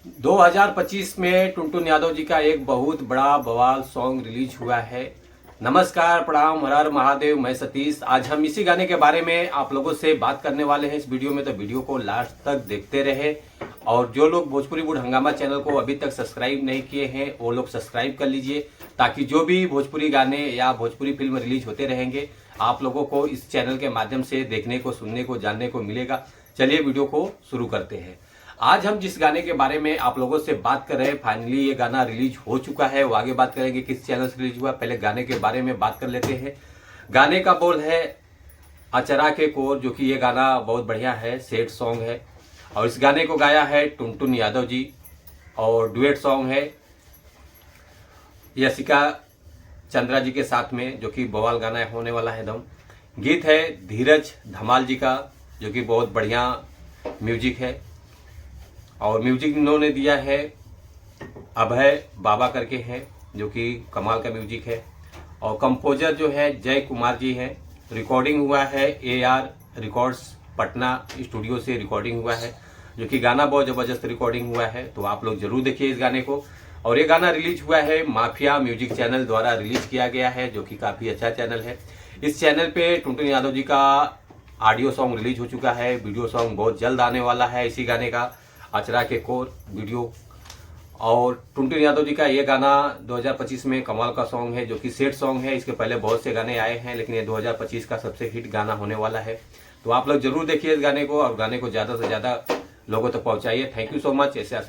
2025 में टुनटुन यादव जी का एक बहुत बड़ा बवाल सॉन्ग रिलीज हुआ है। नमस्कार, प्रणाम, हर हर महादेव। मैं सतीश। आज हम इसी गाने के बारे में आप लोगों से बात करने वाले हैं इस वीडियो में, तो वीडियो को लास्ट तक देखते रहे। और जो लोग भोजपुरी वुड हंगामा चैनल को अभी तक सब्सक्राइब नहीं किए हैं वो लोग सब्सक्राइब कर लीजिए, ताकि जो भी भोजपुरी गाने या भोजपुरी फिल्म रिलीज होते रहेंगे आप लोगों को इस चैनल के माध्यम से देखने को, सुनने को, जानने को मिलेगा। चलिए वीडियो को शुरू करते हैं। आज हम जिस गाने के बारे में आप लोगों से बात कर रहे हैं, फाइनली ये गाना रिलीज हो चुका है। वो आगे बात करेंगे किस चैनल से रिलीज हुआ, पहले गाने के बारे में बात कर लेते हैं। गाने का बोल है अचरा के कोर, जो कि ये गाना बहुत बढ़िया है, सैड सॉन्ग है। और इस गाने को गाया है टुनटुन यादव जी, और डुएट सॉन्ग है यशिका चंद्रा जी के साथ में, जो कि बवाल गाना होने वाला है दम। गीत है धीरज धमाल जी का, जो कि बहुत बढ़िया म्यूजिक है। और म्यूजिक इन्होंने दिया है अभय बाबा करके हैं, जो कि कमाल का म्यूजिक है। और कंपोजर जो है जय कुमार जी हैं। रिकॉर्डिंग हुआ है AR रिकॉर्ड्स पटना स्टूडियो से रिकॉर्डिंग हुआ है, जो कि गाना बहुत ज़बरदस्त रिकॉर्डिंग हुआ है। तो आप लोग जरूर देखिए इस गाने को। और ये गाना रिलीज हुआ है माफिया म्यूजिक चैनल द्वारा रिलीज किया गया है, जो कि काफ़ी अच्छा चैनल है। इस चैनल पे टुनटुन यादव जी का ऑडियो सॉन्ग रिलीज हो चुका है। वीडियो सॉन्ग बहुत जल्द आने वाला है इसी गाने का, अचरा के कोर वीडियो। और टुनटुन यादव जी का ये गाना 2025 में कमाल का सॉन्ग है, जो कि सेट सॉन्ग है। इसके पहले बहुत से गाने आए हैं, लेकिन ये 2025 का सबसे हिट गाना होने वाला है। तो आप लोग जरूर देखिए इस गाने को, और गाने को ज़्यादा से ज़्यादा लोगों तक पहुंचाइए। Thank you so much. ऐसे आशीर्वाद